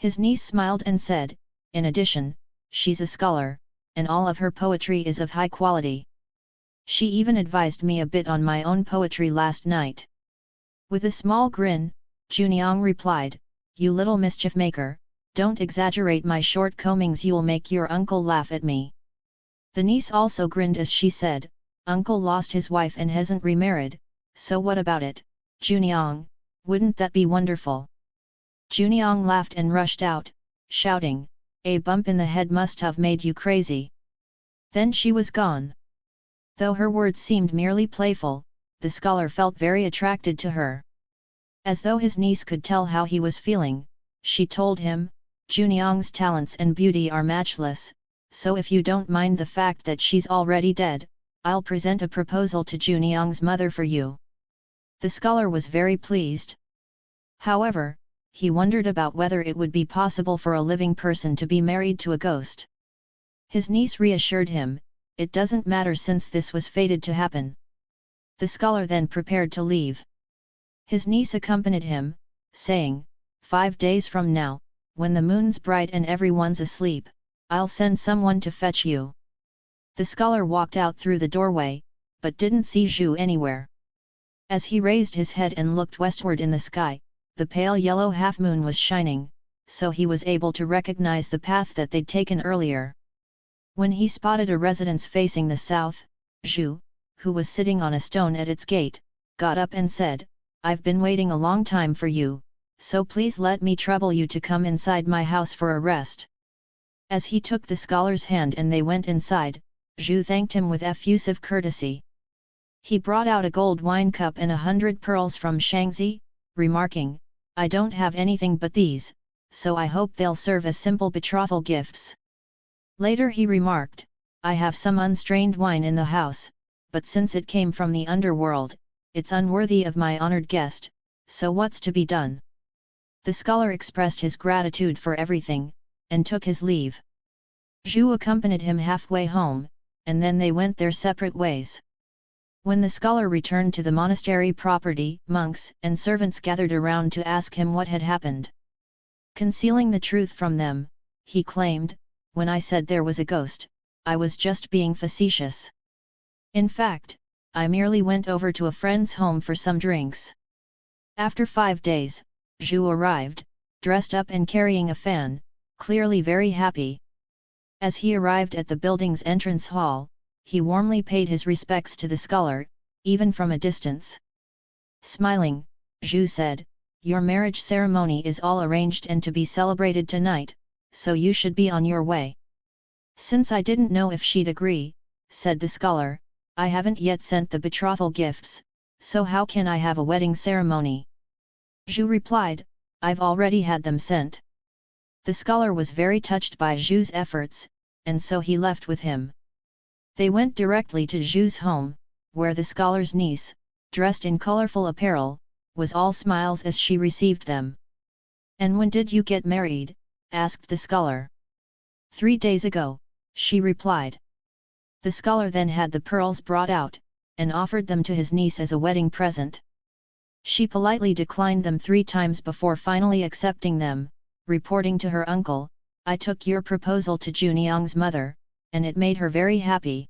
His niece smiled and said, in addition, she's a scholar, and all of her poetry is of high quality. She even advised me a bit on my own poetry last night. With a small grin, Juniang replied, you little mischief maker, don't exaggerate my shortcomings, you'll make your uncle laugh at me. The niece also grinned as she said, uncle lost his wife and hasn't remarried, so what about it, Juniang, wouldn't that be wonderful? Juniang laughed and rushed out, shouting, a bump in the head must have made you crazy. Then she was gone. Though her words seemed merely playful, the scholar felt very attracted to her. As though his niece could tell how he was feeling, she told him, Juniang's talents and beauty are matchless, so if you don't mind the fact that she's already dead, I'll present a proposal to Juniang's mother for you. The scholar was very pleased. However, he wondered about whether it would be possible for a living person to be married to a ghost. His niece reassured him, it doesn't matter since this was fated to happen. The scholar then prepared to leave. His niece accompanied him, saying, 5 days from now, when the moon's bright and everyone's asleep, I'll send someone to fetch you. The scholar walked out through the doorway, but didn't see Zhu anywhere. As he raised his head and looked westward in the sky, the pale yellow half-moon was shining, so he was able to recognize the path that they'd taken earlier. When he spotted a residence facing the south, Zhu, who was sitting on a stone at its gate, got up and said, I've been waiting a long time for you, so please let me trouble you to come inside my house for a rest. As he took the scholar's hand and they went inside, Zhu thanked him with effusive courtesy. He brought out a gold wine cup and 100 pearls from Shangzi, remarking, I don't have anything but these, so I hope they'll serve as simple betrothal gifts. Later he remarked, I have some unstrained wine in the house, but since it came from the underworld, it's unworthy of my honored guest, so what's to be done? The scholar expressed his gratitude for everything, and took his leave. Zhu accompanied him halfway home, and then they went their separate ways. When the scholar returned to the monastery property, monks and servants gathered around to ask him what had happened. Concealing the truth from them, he claimed, when I said there was a ghost, I was just being facetious. In fact, I merely went over to a friend's home for some drinks. After 5 days, Zhu arrived, dressed up and carrying a fan, clearly very happy. As he arrived at the building's entrance hall, he warmly paid his respects to the scholar, even from a distance. Smiling, Zhu said, your marriage ceremony is all arranged and to be celebrated tonight, so you should be on your way. Since I didn't know if she'd agree, said the scholar, I haven't yet sent the betrothal gifts, so how can I have a wedding ceremony? Zhu replied, I've already had them sent. The scholar was very touched by Zhu's efforts, and so he left with him. They went directly to Zhu's home, where the scholar's niece, dressed in colorful apparel, was all smiles as she received them. And when did you get married? Asked the scholar. 3 days ago, she replied. The scholar then had the pearls brought out, and offered them to his niece as a wedding present. She politely declined them 3 times before finally accepting them, reporting to her uncle, I took your proposal to Juniang's mother, and it made her very happy.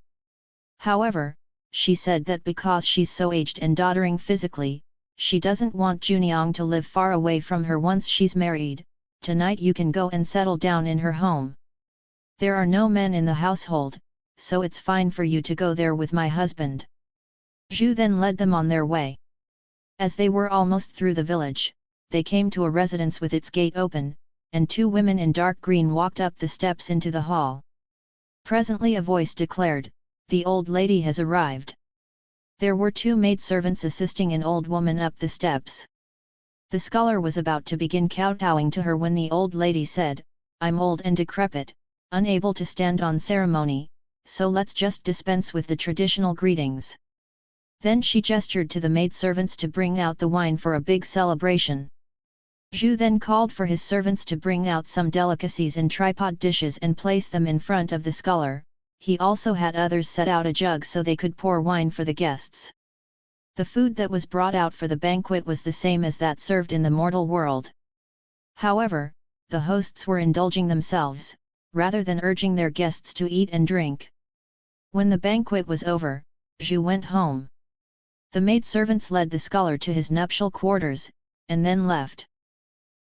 However, she said that because she's so aged and doddering physically, she doesn't want Juniang to live far away from her once she's married. Tonight you can go and settle down in her home. There are no men in the household, so it's fine for you to go there with my husband. Zhu then led them on their way. As they were almost through the village, they came to a residence with its gate open, and 2 women in dark green walked up the steps into the hall. Presently a voice declared, the old lady has arrived. There were 2 maidservants assisting an old woman up the steps. The scholar was about to begin kowtowing to her when the old lady said, I'm old and decrepit, unable to stand on ceremony, so let's just dispense with the traditional greetings. Then she gestured to the maidservants to bring out the wine for a big celebration. Zhu then called for his servants to bring out some delicacies in tripod dishes and place them in front of the scholar. He also had others set out a jug so they could pour wine for the guests. The food that was brought out for the banquet was the same as that served in the mortal world. However, the hosts were indulging themselves, rather than urging their guests to eat and drink. When the banquet was over, Zhu went home. The maidservants led the scholar to his nuptial quarters, and then left.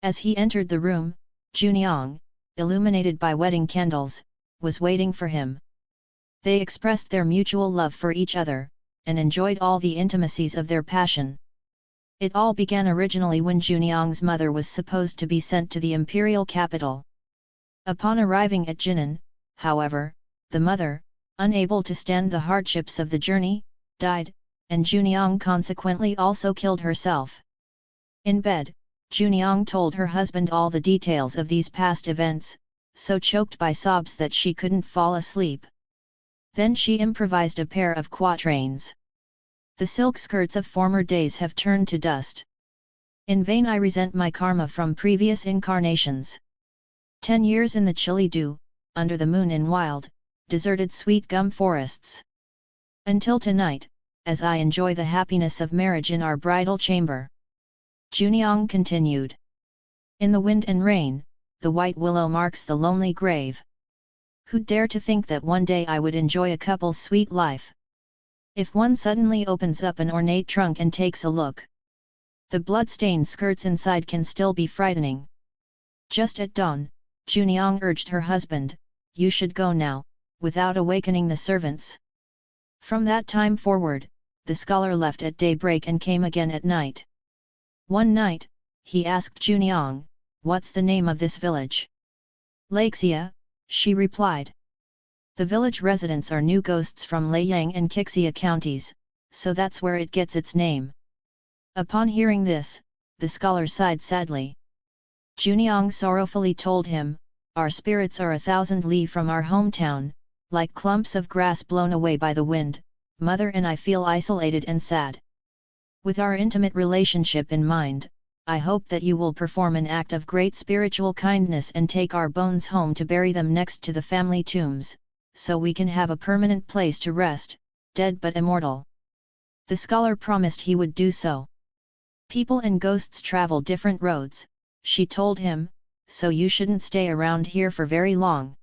As he entered the room, Juniang, illuminated by wedding candles, was waiting for him. They expressed their mutual love for each other, and enjoyed all the intimacies of their passion. It all began originally when Juniang's mother was supposed to be sent to the imperial capital. Upon arriving at Jinan, however, the mother, unable to stand the hardships of the journey, died, and Juniang consequently also killed herself. In bed, Juniang told her husband all the details of these past events, so choked by sobs that she couldn't fall asleep. Then she improvised a pair of quatrains. The silk skirts of former days have turned to dust. In vain I resent my karma from previous incarnations. 10 years in the chilly dew, under the moon in wild, deserted sweet gum forests. Until tonight, as I enjoy the happiness of marriage in our bridal chamber. Juniang continued. In the wind and rain, the white willow marks the lonely grave. Who'd dare to think that one day I would enjoy a couple's sweet life? If one suddenly opens up an ornate trunk and takes a look, the blood-stained skirts inside can still be frightening. Just at dawn, Juniang urged her husband, "You should go now," without awakening the servants. From that time forward, the scholar left at daybreak and came again at night. One night, he asked Juniang, "What's the name of this village?" "Laixia," she replied. "The village residents are new ghosts from Liang and Qixia counties, so that's where it gets its name." Upon hearing this, the scholar sighed sadly. Juniang sorrowfully told him, "Our spirits are 1,000 li from our hometown, like clumps of grass blown away by the wind. Mother and I feel isolated and sad. With our intimate relationship in mind, I hope that you will perform an act of great spiritual kindness and take our bones home to bury them next to the family tombs, so we can have a permanent place to rest, dead but immortal." The scholar promised he would do so. "People and ghosts travel different roads," she told him, "so you shouldn't stay around here for very long."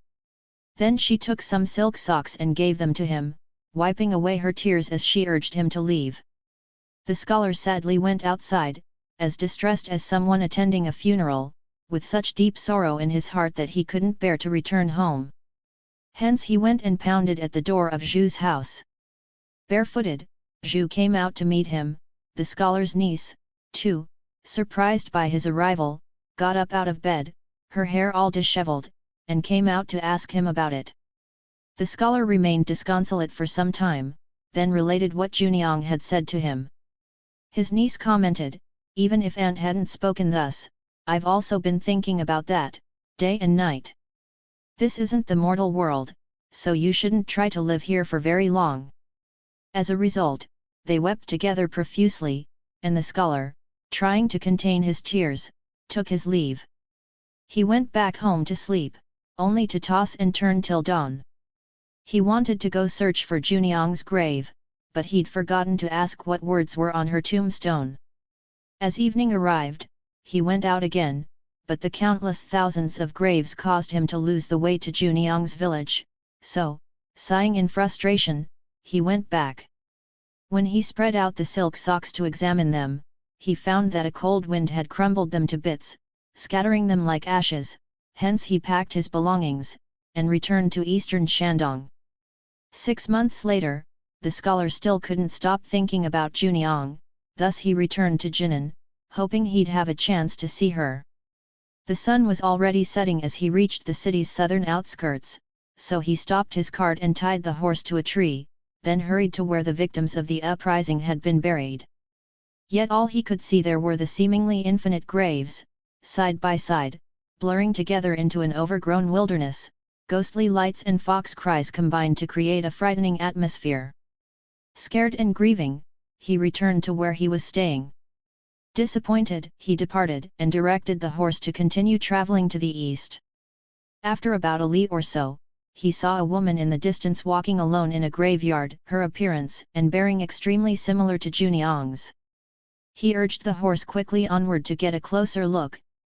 Then she took some silk socks and gave them to him, wiping away her tears as she urged him to leave. The scholar sadly went outside, as distressed as someone attending a funeral, with such deep sorrow in his heart that he couldn't bear to return home. Hence he went and pounded at the door of Zhu's house. Barefooted, Zhu came out to meet him. The scholar's niece, too, surprised by his arrival, got up out of bed, her hair all disheveled, and came out to ask him about it. The scholar remained disconsolate for some time, then related what Juniang had said to him. His niece commented, "Even if Aunt hadn't spoken thus, I've also been thinking about that, day and night. This isn't the mortal world, so you shouldn't try to live here for very long." As a result, they wept together profusely, and the scholar, trying to contain his tears, took his leave. He went back home to sleep, only to toss and turn till dawn. He wanted to go search for Juniang's grave, but he'd forgotten to ask what words were on her tombstone. As evening arrived, he went out again, but the countless thousands of graves caused him to lose the way to Juniang's village, so, sighing in frustration, he went back. When he spread out the silk socks to examine them, he found that a cold wind had crumbled them to bits, scattering them like ashes. Hence he packed his belongings, and returned to eastern Shandong. 6 months later, the scholar still couldn't stop thinking about Juniang, thus he returned to Jinan, hoping he'd have a chance to see her. The sun was already setting as he reached the city's southern outskirts, so he stopped his cart and tied the horse to a tree, then hurried to where the victims of the uprising had been buried. Yet all he could see there were the seemingly infinite graves, side by side, blurring together into an overgrown wilderness. Ghostly lights and fox cries combined to create a frightening atmosphere. Scared and grieving, he returned to where he was staying. Disappointed, he departed and directed the horse to continue traveling to the east. After about a li or so, he saw a woman in the distance walking alone in a graveyard, her appearance and bearing extremely similar to Juniang's. He urged the horse quickly onward to get a closer look,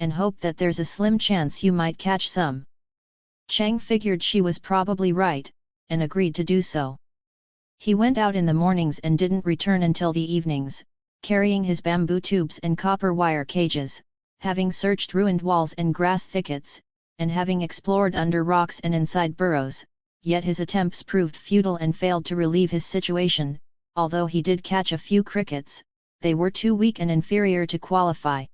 and hope that there's a slim chance you might catch some." Cheng figured she was probably right, and agreed to do so. He went out in the mornings and didn't return until the evenings, carrying his bamboo tubes and copper wire cages, having searched ruined walls and grass thickets, and having explored under rocks and inside burrows, yet his attempts proved futile and failed to relieve his situation. Although he did catch a few crickets, they were too weak and inferior to qualify.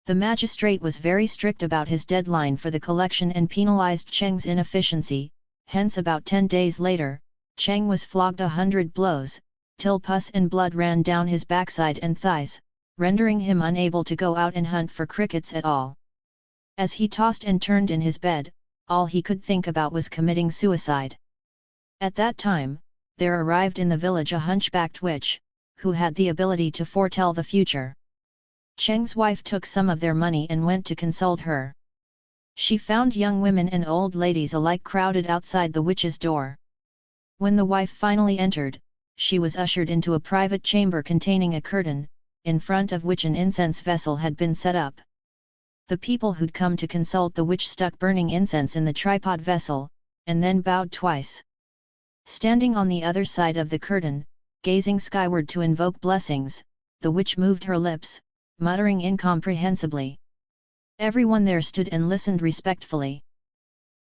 The magistrate was very strict about his deadline for the collection and penalized Cheng's inefficiency, hence about 10 days later, Cheng was flogged 100 blows, till pus and blood ran down his backside and thighs, rendering him unable to go out and hunt for crickets at all. As he tossed and turned in his bed, all he could think about was committing suicide. At that time, there arrived in the village a hunchbacked witch, who had the ability to foretell the future. Cheng's wife took some of their money and went to consult her. She found young women and old ladies alike crowded outside the witch's door. When the wife finally entered, she was ushered into a private chamber containing a curtain, in front of which an incense vessel had been set up. The people who'd come to consult the witch stuck burning incense in the tripod vessel, and then bowed twice. Standing on the other side of the curtain, gazing skyward to invoke blessings, the witch moved her lips, muttering incomprehensibly. Everyone there stood and listened respectfully.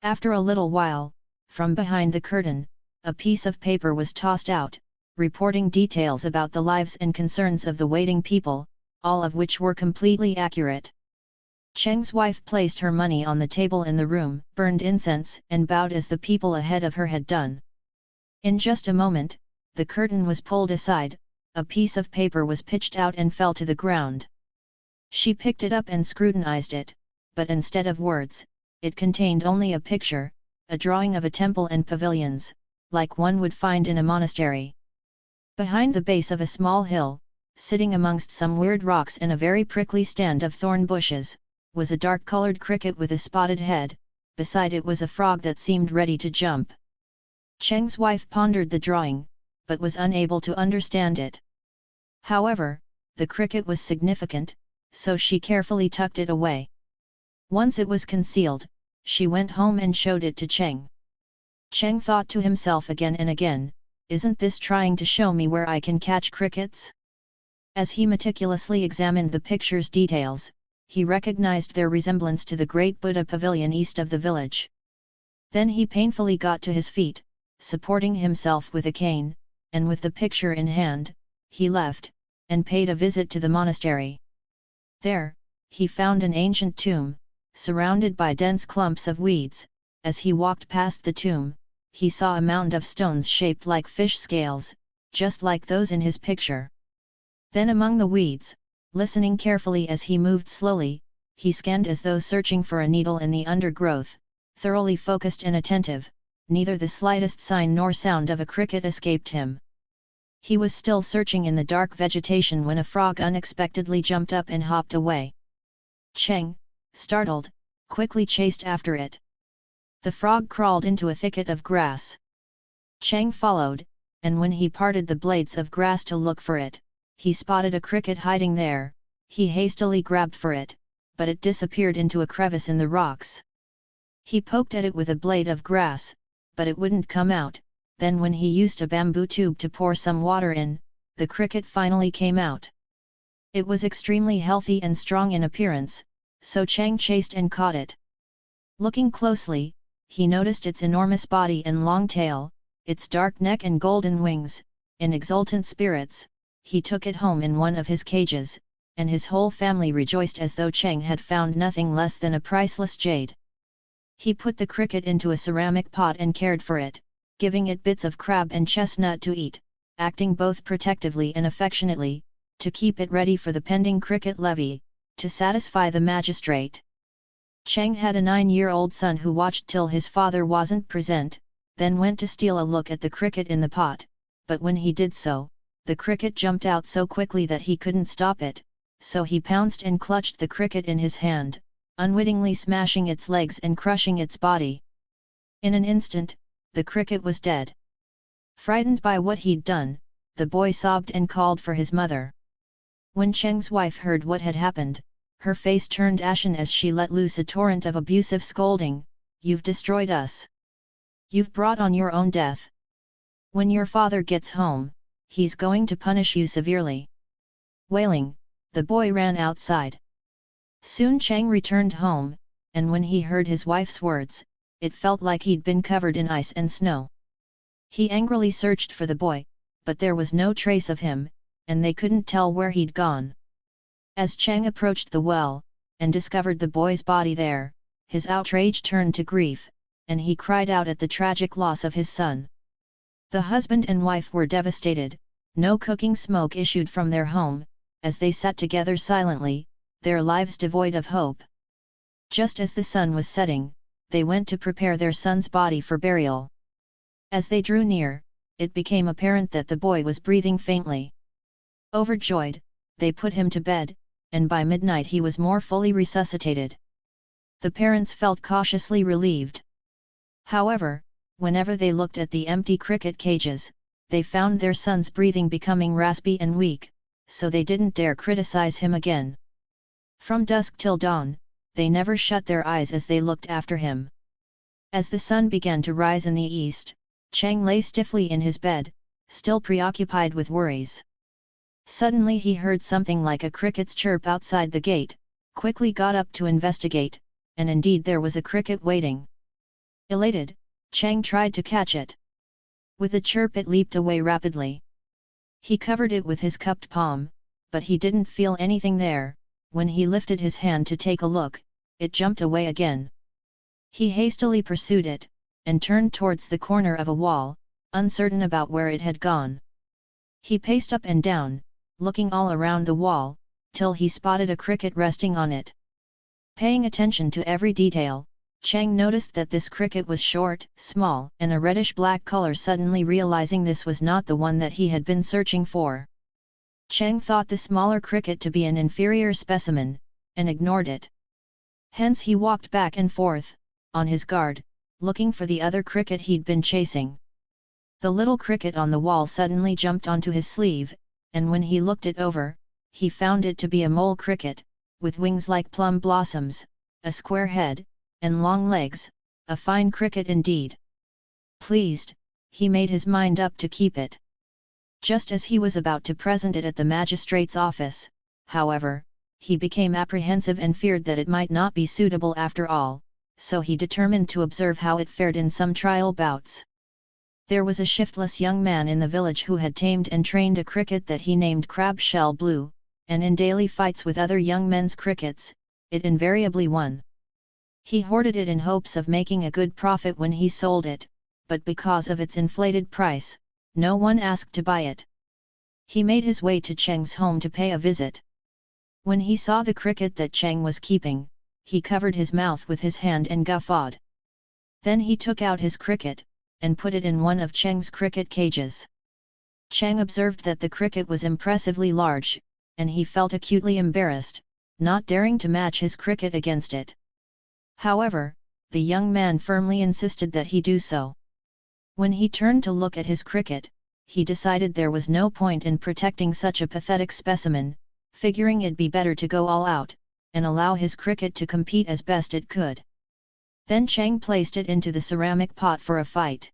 After a little while, from behind the curtain, a piece of paper was tossed out, reporting details about the lives and concerns of the waiting people, all of which were completely accurate. Cheng's wife placed her money on the table in the room, burned incense and bowed as the people ahead of her had done. In just a moment, the curtain was pulled aside, a piece of paper was pitched out and fell to the ground. She picked it up and scrutinized it, but instead of words, it contained only a picture, a drawing of a temple and pavilions, like one would find in a monastery. Behind the base of a small hill, sitting amongst some weird rocks and a very prickly stand of thorn bushes, was a dark-colored cricket with a spotted head. Beside it was a frog that seemed ready to jump. Cheng's wife pondered the drawing, but was unable to understand it. However, the cricket was significant, so she carefully tucked it away. Once it was concealed, she went home and showed it to Cheng. Cheng thought to himself again and again, "Isn't this trying to show me where I can catch crickets?" As he meticulously examined the picture's details, he recognized their resemblance to the great Buddha pavilion east of the village. Then he painfully got to his feet, supporting himself with a cane, and with the picture in hand, he left, and paid a visit to the monastery. There, he found an ancient tomb, surrounded by dense clumps of weeds. As he walked past the tomb, he saw a mound of stones shaped like fish scales, just like those in his picture. Then among the weeds, listening carefully as he moved slowly, he scanned as though searching for a needle in the undergrowth, thoroughly focused and attentive. Neither the slightest sign nor sound of a cricket escaped him. He was still searching in the dark vegetation when a frog unexpectedly jumped up and hopped away. Cheng, startled, quickly chased after it. The frog crawled into a thicket of grass. Cheng followed, and when he parted the blades of grass to look for it, he spotted a cricket hiding there. He hastily grabbed for it, but it disappeared into a crevice in the rocks. He poked at it with a blade of grass, but it wouldn't come out. Then when he used a bamboo tube to pour some water in, the cricket finally came out. It was extremely healthy and strong in appearance, so Cheng chased and caught it. Looking closely, he noticed its enormous body and long tail, its dark neck and golden wings. In exultant spirits, he took it home in one of his cages, and his whole family rejoiced as though Cheng had found nothing less than a priceless jade. He put the cricket into a ceramic pot and cared for it, giving it bits of crab and chestnut to eat, acting both protectively and affectionately, to keep it ready for the pending cricket levy, to satisfy the magistrate. Cheng had a 9-year-old son who watched till his father wasn't present, then went to steal a look at the cricket in the pot, but when he did so, the cricket jumped out so quickly that he couldn't stop it, so he pounced and clutched the cricket in his hand, unwittingly smashing its legs and crushing its body. In an instant, the cricket was dead. Frightened by what he'd done, the boy sobbed and called for his mother. When Cheng's wife heard what had happened, Her face turned ashen as she let loose a torrent of abusive scolding. "You've destroyed us. You've brought on your own death. When your father gets home, he's going to punish you severely." Wailing, the boy ran outside. Soon Chang returned home, and when he heard his wife's words, it felt like he'd been covered in ice and snow. He angrily searched for the boy, but there was no trace of him, and they couldn't tell where he'd gone. As Chang approached the well, and discovered the boy's body there, his outrage turned to grief, and he cried out at the tragic loss of his son. The husband and wife were devastated. No cooking smoke issued from their home, as they sat together silently, their lives devoid of hope. Just as the sun was setting, they went to prepare their son's body for burial. As they drew near, it became apparent that the boy was breathing faintly. Overjoyed, they put him to bed, and by midnight he was more fully resuscitated. The parents felt cautiously relieved. However, whenever they looked at the empty cricket cages, they found their son's breathing becoming raspy and weak, so they didn't dare criticize him again. From dusk till dawn, they never shut their eyes as they looked after him. As the sun began to rise in the east, Chang lay stiffly in his bed, still preoccupied with worries. Suddenly he heard something like a cricket's chirp outside the gate, quickly got up to investigate, and indeed there was a cricket waiting. Elated, Chang tried to catch it. With a chirp it leaped away rapidly. He covered it with his cupped palm, but he didn't feel anything there. When he lifted his hand to take a look, it jumped away again. He hastily pursued it, and turned towards the corner of a wall, uncertain about where it had gone. He paced up and down, looking all around the wall, till he spotted a cricket resting on it. Paying attention to every detail, Chang noticed that this cricket was short, small, and a reddish-black color. Suddenly realizing this was not the one that he had been searching for, Chang thought the smaller cricket to be an inferior specimen, and ignored it. Hence he walked back and forth, on his guard, looking for the other cricket he'd been chasing. The little cricket on the wall suddenly jumped onto his sleeve, and when he looked it over, he found it to be a mole cricket, with wings like plum blossoms, a square head, and long legs, a fine cricket indeed. Pleased, he made his mind up to keep it. Just as he was about to present it at the magistrate's office, however, he became apprehensive and feared that it might not be suitable after all, so he determined to observe how it fared in some trial bouts. There was a shiftless young man in the village who had tamed and trained a cricket that he named Crab Shell Blue, and in daily fights with other young men's crickets, it invariably won. He hoarded it in hopes of making a good profit when he sold it, but because of its inflated price, no one asked to buy it. He made his way to Cheng's home to pay a visit. When he saw the cricket that Cheng was keeping, he covered his mouth with his hand and guffawed. Then he took out his cricket, and put it in one of Cheng's cricket cages. Cheng observed that the cricket was impressively large, and he felt acutely embarrassed, not daring to match his cricket against it. However, the young man firmly insisted that he do so. When he turned to look at his cricket, he decided there was no point in protecting such a pathetic specimen, figuring it'd be better to go all out, and allow his cricket to compete as best it could. Then Cheng placed it into the ceramic pot for a fight.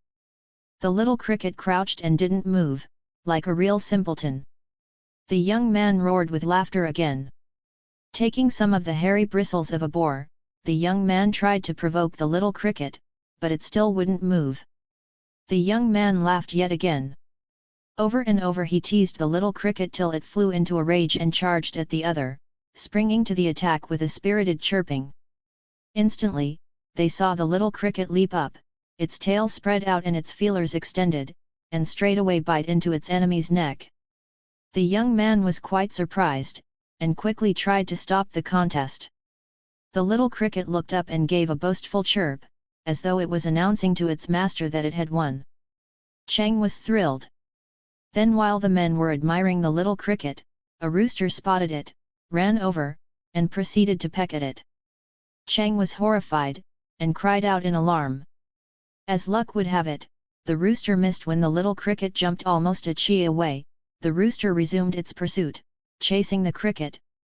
The little cricket crouched and didn't move, like a real simpleton. The young man roared with laughter again. Taking some of the hairy bristles of a boar, the young man tried to provoke the little cricket, but it still wouldn't move. The young man laughed yet again. Over and over he teased the little cricket till it flew into a rage and charged at the other, springing to the attack with a spirited chirping. Instantly, they saw the little cricket leap up, its tail spread out and its feelers extended, and straightaway bite into its enemy's neck. The young man was quite surprised, and quickly tried to stop the contest. The little cricket looked up and gave a boastful chirp, as though it was announcing to its master that it had won. Cheng was thrilled. Then while the men were admiring the little cricket, a rooster spotted it, ran over, and proceeded to peck at it. Cheng was horrified, and cried out in alarm. As luck would have it, the rooster missed when the little cricket jumped almost a chi away. The rooster resumed its pursuit, chasing the cricket,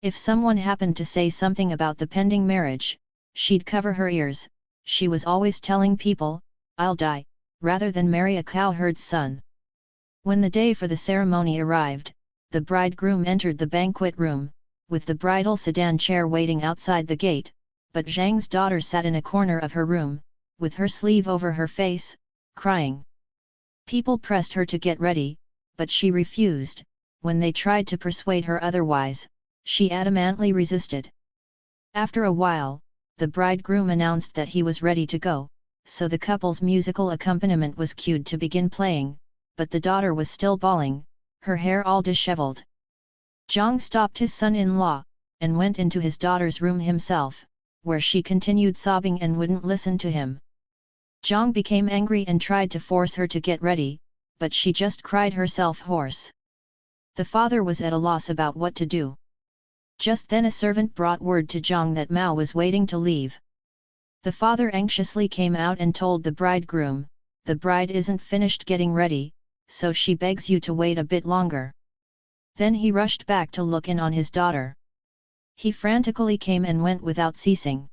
If someone happened to say something about the pending marriage, she'd cover her ears. She was always telling people, "I'll die, rather than marry a cowherd's son." When the day for the ceremony arrived, the bridegroom entered the banquet room, with the bridal sedan chair waiting outside the gate, but Zhang's daughter sat in a corner of her room, with her sleeve over her face, crying. People pressed her to get ready, but she refused. When they tried to persuade her otherwise, she adamantly resisted. After a while, the bridegroom announced that he was ready to go, so the couple's musical accompaniment was cued to begin playing, but the daughter was still bawling, her hair all disheveled. Zhang stopped his son-in-law, and went into his daughter's room himself, where she continued sobbing and wouldn't listen to him. Zhang became angry and tried to force her to get ready, but she just cried herself hoarse. The father was at a loss about what to do. Just then a servant brought word to Zhang that Mao was waiting to leave. The father anxiously came out and told the bridegroom, "The bride isn't finished getting ready, so she begs you to wait a bit longer." Then he rushed back to look in on his daughter. He frantically came and went without ceasing.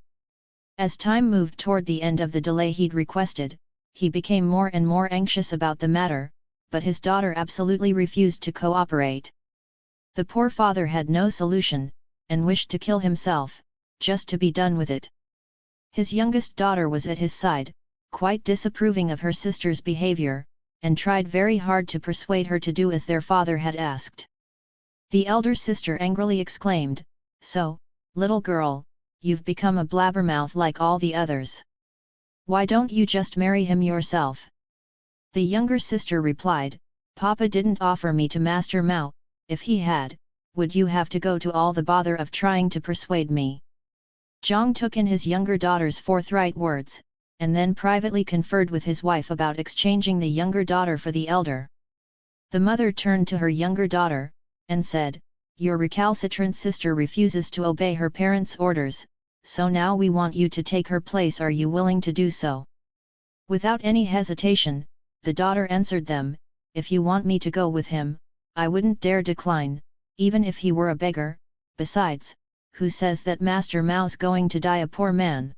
As time moved toward the end of the delay he'd requested, he became more and more anxious about the matter, but his daughter absolutely refused to cooperate. The poor father had no solution, and wished to kill himself, just to be done with it. His youngest daughter was at his side, quite disapproving of her sister's behavior, and tried very hard to persuade her to do as their father had asked. The elder sister angrily exclaimed, "So, little girl, you've become a blabbermouth like all the others. Why don't you just marry him yourself?" The younger sister replied, "Papa didn't offer me to Master Mao. If he had, would you have to go to all the bother of trying to persuade me?" Zhang took in his younger daughter's forthright words, and then privately conferred with his wife about exchanging the younger daughter for the elder. The mother turned to her younger daughter, and said, "Your recalcitrant sister refuses to obey her parents' orders, so now we want you to take her place. Are you willing to do so?" Without any hesitation, the daughter answered them, "If you want me to go with him, I wouldn't dare decline, even if he were a beggar. Besides, who says that Master Mao's going to die a poor man?"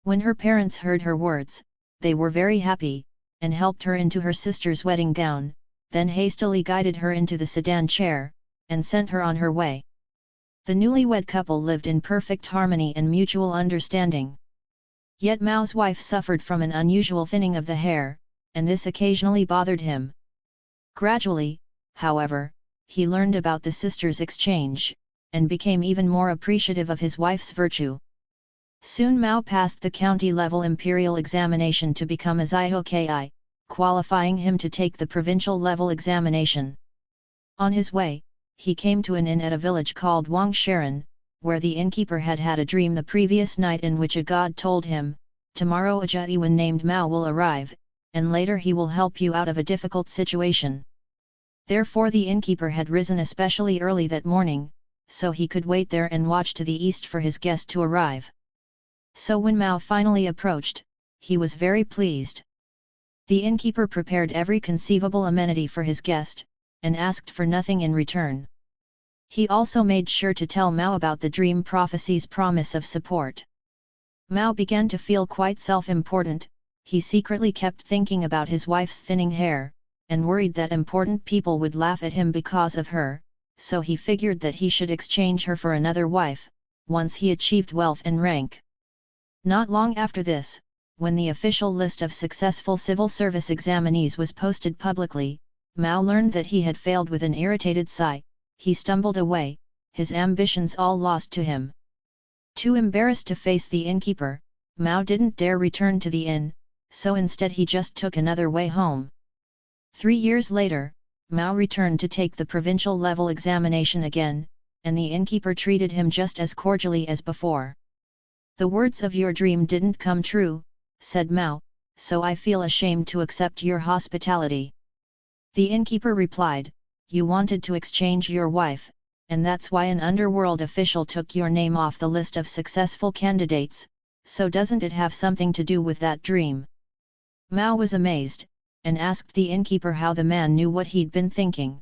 When her parents heard her words, they were very happy, and helped her into her sister's wedding gown, then hastily guided her into the sedan chair, and sent her on her way. The newlywed couple lived in perfect harmony and mutual understanding. Yet Mao's wife suffered from an unusual thinning of the hair, and this occasionally bothered him. Gradually, however, he learned about the sisters' exchange, and became even more appreciative of his wife's virtue. Soon Mao passed the county-level imperial examination to become a Zhihoki, qualifying him to take the provincial-level examination. On his way, he came to an inn at a village called Wangsharan, where the innkeeper had had a dream the previous night in which a god told him, "Tomorrow a Jiwan named Mao will arrive, and later he will help you out of a difficult situation." Therefore the innkeeper had risen especially early that morning, so he could wait there and watch to the east for his guest to arrive. So when Mao finally approached, he was very pleased. The innkeeper prepared every conceivable amenity for his guest, and asked for nothing in return. He also made sure to tell Mao about the dream prophecy's promise of support. Mao began to feel quite self-important. He secretly kept thinking about his wife's thinning hair, and worried that important people would laugh at him because of her, so he figured that he should exchange her for another wife, once he achieved wealth and rank. Not long after this, when the official list of successful civil service examinees was posted publicly, Mao learned that he had failed. With an irritated sigh, he stumbled away, his ambitions all lost to him. Too embarrassed to face the innkeeper, Mao didn't dare return to the inn, so instead he just took another way home. 3 years later, Mao returned to take the provincial level examination again, and the innkeeper treated him just as cordially as before. "The words of your dream didn't come true," said Mao, "so I feel ashamed to accept your hospitality." The innkeeper replied, "You wanted to exchange your wife, and that's why an underworld official took your name off the list of successful candidates, so doesn't it have something to do with that dream?" Mao was amazed, and asked the innkeeper how the man knew what he'd been thinking.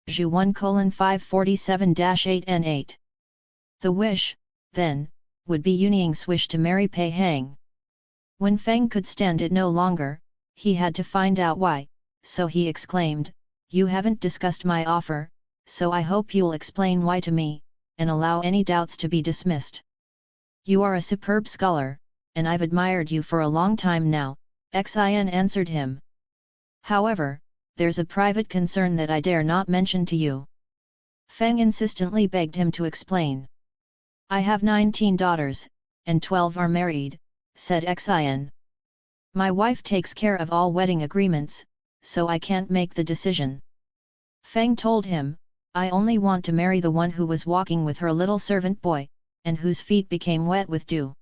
Zhu 1:547-8n8. The wish, then, would be Yuning's wish to marry Pei Hang. When Feng could stand it no longer, he had to find out why, so he exclaimed, "You haven't discussed my offer, so I hope you'll explain why to me, and allow any doubts to be dismissed. You are a superb scholar, and I've admired you for a long time now," Xin answered him. "However, there's a private concern that I dare not mention to you." Feng insistently begged him to explain. "I have 19 daughters, and 12 are married," said Xin. "My wife takes care of all wedding agreements, so I can't make the decision." Feng told him, "I only want to marry the one who was walking with her little servant boy, and whose feet became wet with dew."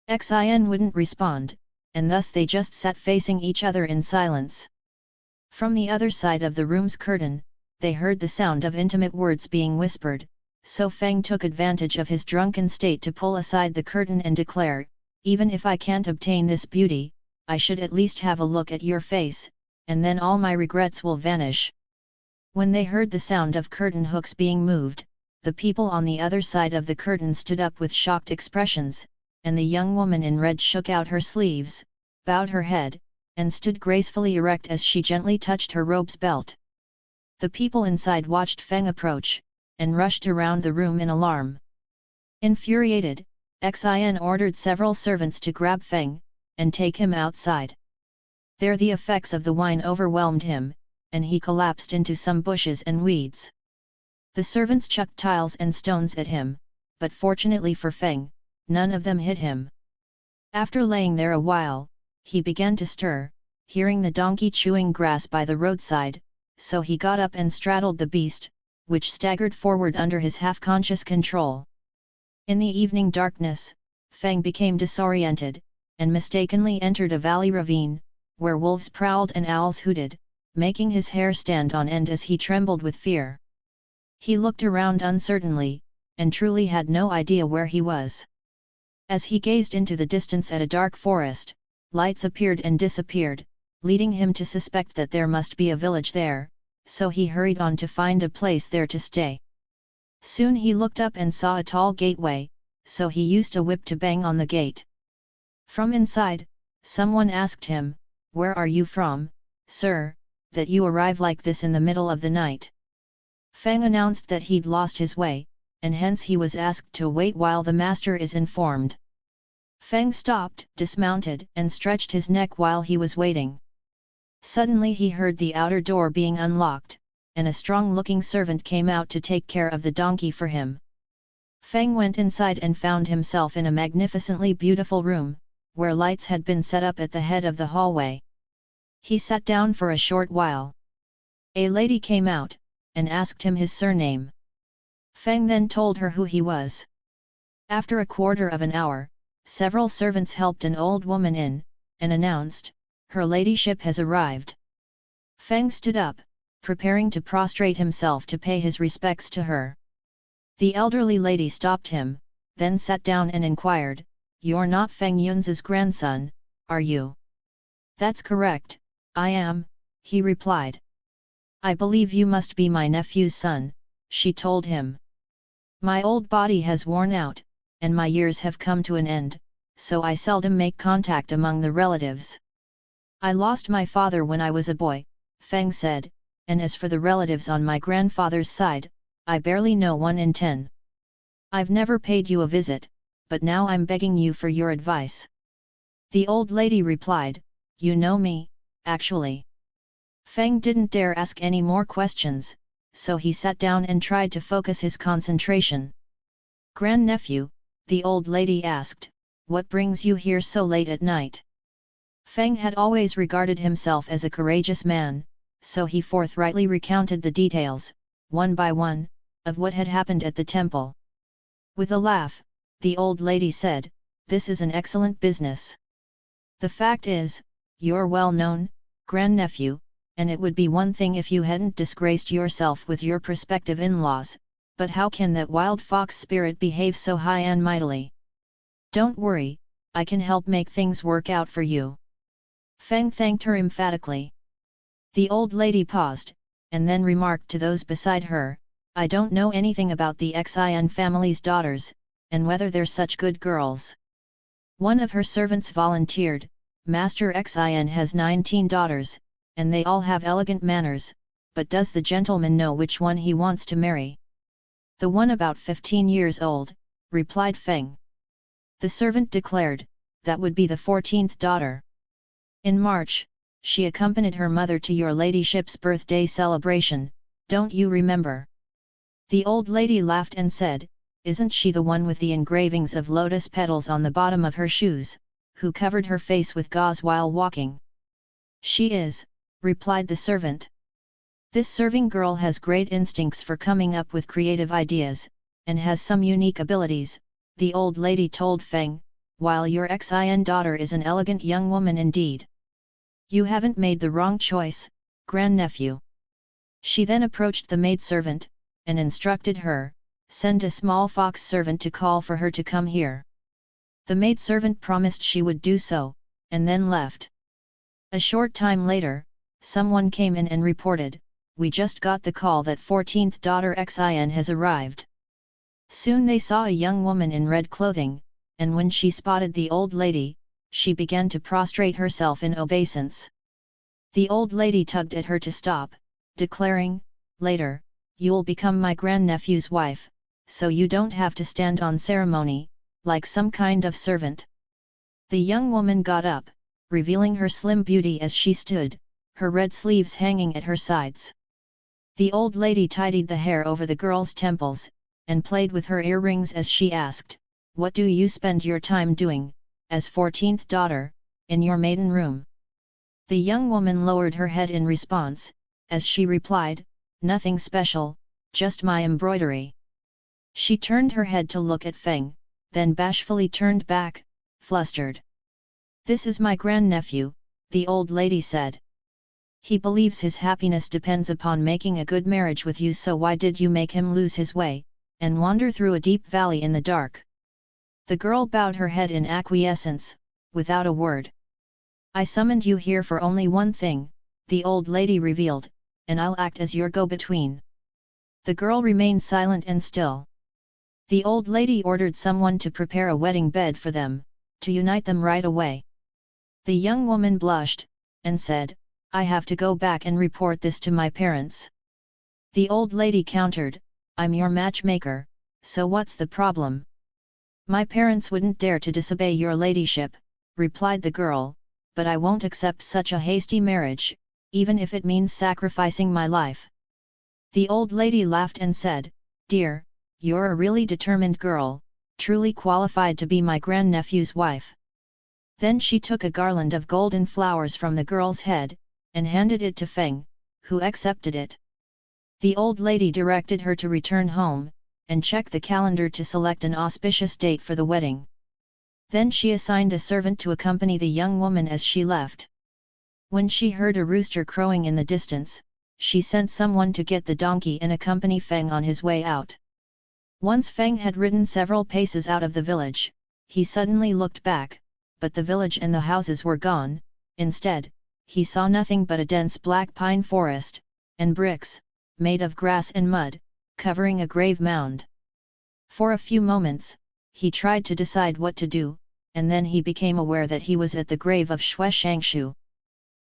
Xin wouldn't respond, and thus they just sat facing each other in silence. From the other side of the room's curtain, they heard the sound of intimate words being whispered, so Feng took advantage of his drunken state to pull aside the curtain and declare, "Even if I can't obtain this beauty, I should at least have a look at your face, and then all my regrets will vanish." When they heard the sound of curtain hooks being moved, the people on the other side of the curtain stood up with shocked expressions, and the young woman in red shook out her sleeves, bowed her head, and stood gracefully erect as she gently touched her robe's belt. The people inside watched Feng approach, and rushed around the room in alarm. Infuriated, Xin ordered several servants to grab Feng, and take him outside. There the effects of the wine overwhelmed him, and he collapsed into some bushes and weeds. The servants chucked tiles and stones at him, but fortunately for Feng, none of them hit him. After laying there a while, he began to stir, hearing the donkey chewing grass by the roadside, so he got up and straddled the beast, which staggered forward under his half-conscious control. In the evening darkness, Feng became disoriented, and mistakenly entered a valley ravine, where wolves prowled and owls hooted, making his hair stand on end as he trembled with fear. He looked around uncertainly, and truly had no idea where he was. As he gazed into the distance at a dark forest, lights appeared and disappeared, leading him to suspect that there must be a village there, so he hurried on to find a place there to stay. Soon he looked up and saw a tall gateway, so he used a whip to bang on the gate. From inside, someone asked him, "Where are you from, sir, that you arrive like this in the middle of the night?" Feng announced that he'd lost his way, and hence he was asked to wait while the master is informed. Feng stopped, dismounted, and stretched his neck while he was waiting. Suddenly he heard the outer door being unlocked, and a strong-looking servant came out to take care of the donkey for him. Feng went inside and found himself in a magnificently beautiful room, where lights had been set up at the head of the hallway. He sat down for a short while. A lady came out, and asked him his surname. Feng then told her who he was. After a quarter of an hour, several servants helped an old woman in, and announced, "Her ladyship has arrived." Feng stood up, preparing to prostrate himself to pay his respects to her. The elderly lady stopped him, then sat down and inquired, "You're not Feng Yun's grandson, are you?" "That's correct, I am," he replied. "I believe you must be my nephew's son," she told him. "My old body has worn out, and my years have come to an end, so I seldom make contact among the relatives. I lost my father when I was a boy," Feng said, "and as for the relatives on my grandfather's side, I barely know 1 in 10. I've never paid you a visit, but now I'm begging you for your advice." The old lady replied, "You know me, actually." Feng didn't dare ask any more questions, so he sat down and tried to focus his concentration. "Grandnephew," the old lady asked, "what brings you here so late at night?" Feng had always regarded himself as a courageous man, so he forthrightly recounted the details, one by one, of what had happened at the temple. With a laugh, the old lady said, "This is an excellent business. The fact is, you're well known, grandnephew, and it would be one thing if you hadn't disgraced yourself with your prospective in-laws, but how can that wild fox spirit behave so high and mightily? Don't worry, I can help make things work out for you." Feng thanked her emphatically. The old lady paused, and then remarked to those beside her, "I don't know anything about the Xin family's daughters, and whether they're such good girls." One of her servants volunteered, "Master Xin has 19 daughters, and they all have elegant manners, but does the gentleman know which one he wants to marry?" "The one about 15 years old," replied Feng. The servant declared, "That would be the 14th daughter. In March, she accompanied her mother to your ladyship's birthday celebration, don't you remember?" The old lady laughed and said, "Isn't she the one with the engravings of lotus petals on the bottom of her shoes, who covered her face with gauze while walking?" "She is," replied the servant. "This serving girl has great instincts for coming up with creative ideas, and has some unique abilities," the old lady told Feng, "while your Xin daughter is an elegant young woman indeed. You haven't made the wrong choice, grandnephew." She then approached the maidservant, and instructed her, "Send a small fox servant to call for her to come here." The maidservant promised she would do so, and then left. A short time later, someone came in and reported, "We just got the call that 14th daughter Xin has arrived." Soon they saw a young woman in red clothing, and when she spotted the old lady, she began to prostrate herself in obeisance. The old lady tugged at her to stop, declaring, "Later, you'll become my grandnephew's wife, so you don't have to stand on ceremony, like some kind of servant." The young woman got up, revealing her slim beauty as she stood, her red sleeves hanging at her sides. The old lady tidied the hair over the girl's temples, and played with her earrings as she asked, "What do you spend your time doing, as 14th daughter, in your maiden room?" The young woman lowered her head in response, as she replied, "Nothing special, just my embroidery." She turned her head to look at Feng, then bashfully turned back, flustered. "This is my grandnephew," the old lady said. "He believes his happiness depends upon making a good marriage with you, so why did you make him lose his way, and wander through a deep valley in the dark?" The girl bowed her head in acquiescence, without a word. "I summoned you here for only one thing," the old lady revealed, "and I'll act as your go-between." The girl remained silent and still. The old lady ordered someone to prepare a wedding bed for them, to unite them right away. The young woman blushed, and said, "I have to go back and report this to my parents." The old lady countered, "I'm your matchmaker, so what's the problem?" "My parents wouldn't dare to disobey your ladyship," replied the girl, "but I won't accept such a hasty marriage, even if it means sacrificing my life." The old lady laughed and said, "Dear, you're a really determined girl, truly qualified to be my grandnephew's wife." Then she took a garland of golden flowers from the girl's head, and handed it to Feng, who accepted it. The old lady directed her to return home, and check the calendar to select an auspicious date for the wedding. Then she assigned a servant to accompany the young woman as she left. When she heard a rooster crowing in the distance, she sent someone to get the donkey and accompany Feng on his way out. Once Feng had ridden several paces out of the village, he suddenly looked back, but the village and the houses were gone. Instead, he saw nothing but a dense black pine forest, and bricks, made of grass and mud, covering a grave mound. For a few moments, he tried to decide what to do, and then he became aware that he was at the grave of Shui Shangshu.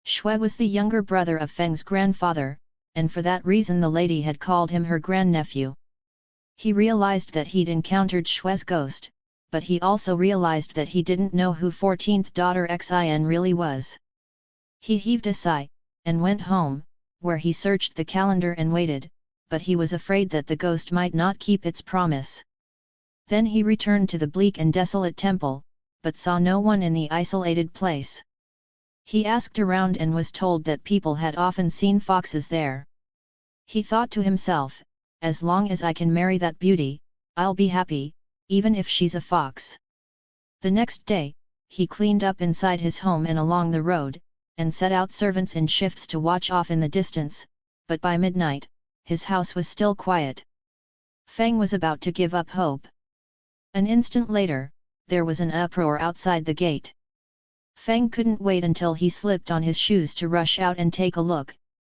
Shui was the younger brother of Feng's grandfather, and for that reason the lady had called him her grandnephew. He realized that he'd encountered Shui's ghost, but he also realized that he didn't know who 14th daughter Xin really was. He heaved a sigh, and went home, where he searched the calendar and waited, but he was afraid that the ghost might not keep its promise. Then he returned to the bleak and desolate temple, but saw no one in the isolated place. He asked around and was told that people had often seen foxes there. He thought to himself, "As long as I can marry that beauty, I'll be happy, even if she's a fox." The next day, he cleaned up inside his home and along the road, and set out servants in shifts to watch off in the distance, but by midnight, his house was still quiet. Feng was about to give up hope. An instant later, there was an uproar outside the gate. Feng couldn't wait until he slipped on his shoes to rush out and take a look,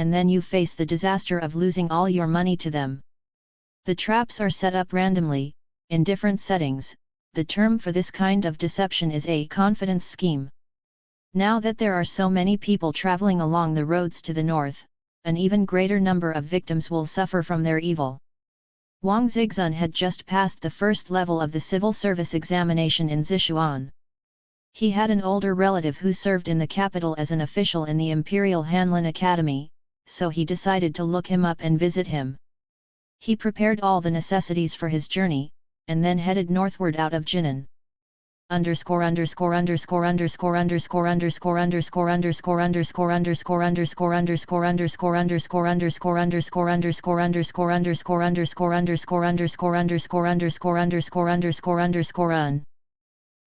and then you face the disaster of losing all your money to them. The traps are set up randomly, in different settings. The term for this kind of deception is a confidence scheme. Now that there are so many people traveling along the roads to the north, an even greater number of victims will suffer from their evil. Wang Zixun had just passed the first level of the civil service examination in Sichuan. He had an older relative who served in the capital as an official in the Imperial Hanlin Academy, so he decided to look him up and visit him. He prepared all the necessities for his journey, and then headed northward out of Jinan.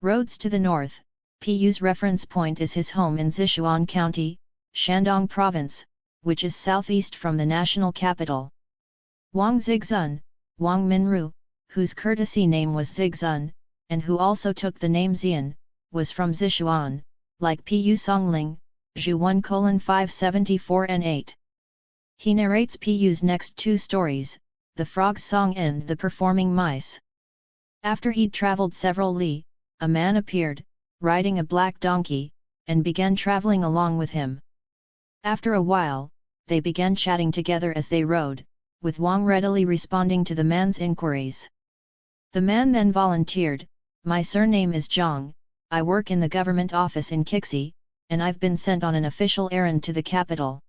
Roads to the north. Pu's reference point is his home in Sichuan County, Shandong Province, which is southeast from the national capital. Wang Zixun, Wang Minru, whose courtesy name was Zixun, and who also took the name Xian, was from Sichuan, like Pu Songling, Zhu 1:574-8. He narrates Pu's next two stories, The Frog's Song and The Performing Mice. After he'd traveled several li, a man appeared, riding a black donkey, and began traveling along with him. After a while, they began chatting together as they rode, with Wang readily responding to the man's inquiries. The man then volunteered, "My surname is Zhang, I work in the government office in Kixi, and I've been sent on an official errand to the capital."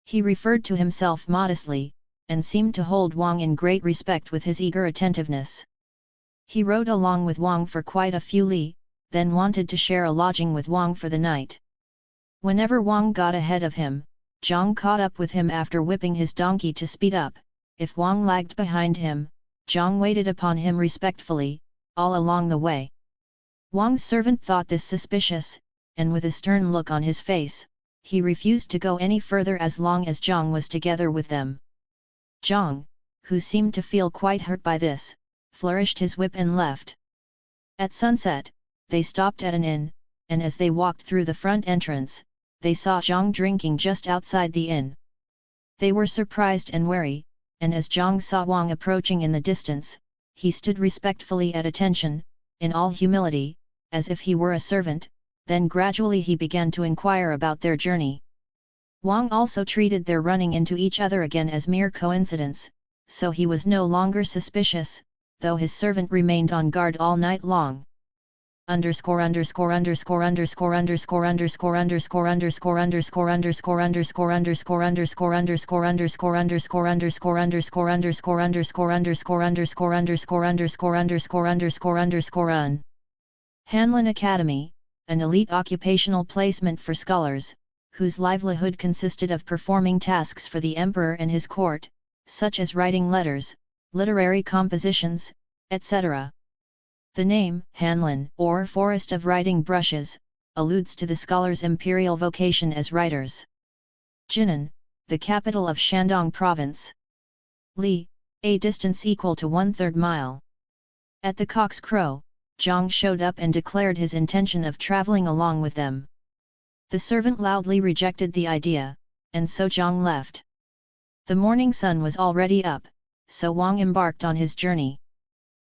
He referred to himself modestly, and seemed to hold Wang in great respect with his eager attentiveness. He rode along with Wang for quite a few li, then wanted to share a lodging with Wang for the night. Whenever Wang got ahead of him, Zhang caught up with him after whipping his donkey to speed up. If Wang lagged behind him, Zhang waited upon him respectfully, all along the way. Wang's servant thought this suspicious, and with a stern look on his face, he refused to go any further as long as Zhang was together with them. Zhang, who seemed to feel quite hurt by this, flourished his whip and left. At sunset, they stopped at an inn, and as they walked through the front entrance, they saw Zhang drinking just outside the inn. They were surprised and wary, and as Zhang saw Wang approaching in the distance, he stood respectfully at attention, in all humility, as if he were a servant. Then gradually he began to inquire about their journey. Wang also treated their running into each other again as mere coincidence, so he was no longer suspicious, though his servant remained on guard all night long. Hanlin Academy, an elite occupational placement for scholars, whose livelihood consisted of performing tasks for the emperor and his court, such as writing letters, literary compositions, etc. The name, Hanlin, or Forest of Writing Brushes, alludes to the scholars' imperial vocation as writers. Jinan, the capital of Shandong Province. Li, a distance equal to 1/3 mile. At the cock's crow, Zhang showed up and declared his intention of traveling along with them. The servant loudly rejected the idea, and so Zhang left. The morning sun was already up, so Wang embarked on his journey.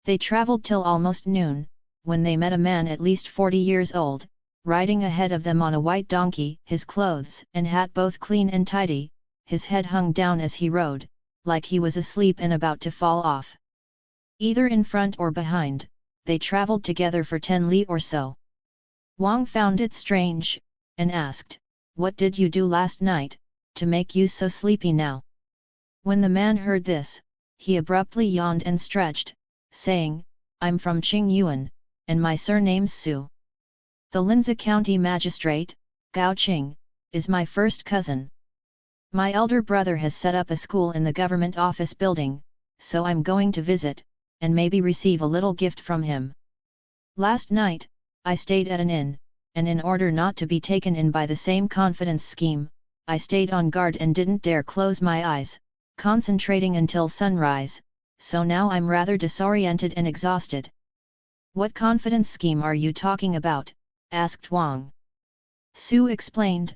They traveled till almost noon, when they met a man at least 40 years old, riding ahead of them on a white donkey, his clothes and hat both clean and tidy. His head hung down as he rode, like he was asleep and about to fall off. Either in front or behind, they traveled together for 10 li or so. Wang found it strange, and asked, "What did you do last night, to make you so sleepy now?" When the man heard this, he abruptly yawned and stretched, saying, "I'm from Qingyuan, and my surname's Su. The Linzi County magistrate, Gao Qing, is my first cousin. My elder brother has set up a school in the government office building, so I'm going to visit, and maybe receive a little gift from him. Last night, I stayed at an inn, and in order not to be taken in by the same confidence scheme, I stayed on guard and didn't dare close my eyes, concentrating until sunrise, so now I'm rather disoriented and exhausted." "What confidence scheme are you talking about?" asked Wang. Su explained,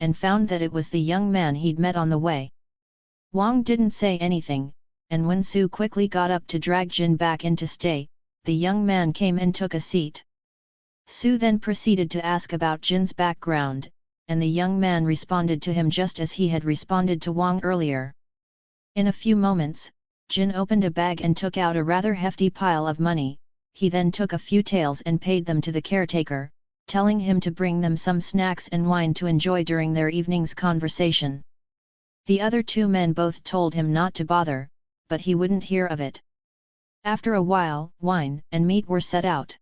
and found that it was the young man he'd met on the way. Wang didn't say anything, and when Su quickly got up to drag Jin back in to stay, the young man came and took a seat. Su then proceeded to ask about Jin's background, and the young man responded to him just as he had responded to Wang earlier. In a few moments, Jin opened a bag and took out a rather hefty pile of money. He then took a few taels and paid them to the caretaker, telling him to bring them some snacks and wine to enjoy during their evening's conversation. The other two men both told him not to bother, but he wouldn't hear of it. After a while, wine and meat were set out.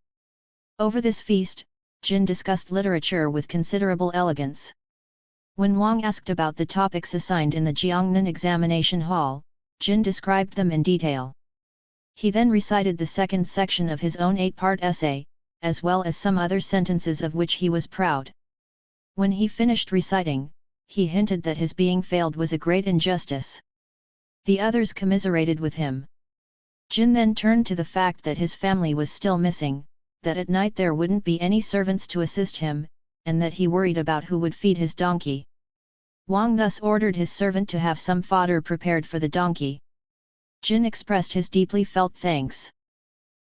Over this feast, Jin discussed literature with considerable elegance. When Wang asked about the topics assigned in the Jiangnan examination hall, Jin described them in detail. He then recited the second section of his own 8-part essay, as well as some other sentences of which he was proud. When he finished reciting, he hinted that his being failed was a great injustice. The others commiserated with him. Jin then turned to the fact that his family was still missing, that at night there wouldn't be any servants to assist him, and that he worried about who would feed his donkey. Wang thus ordered his servant to have some fodder prepared for the donkey. Jin expressed his deeply felt thanks.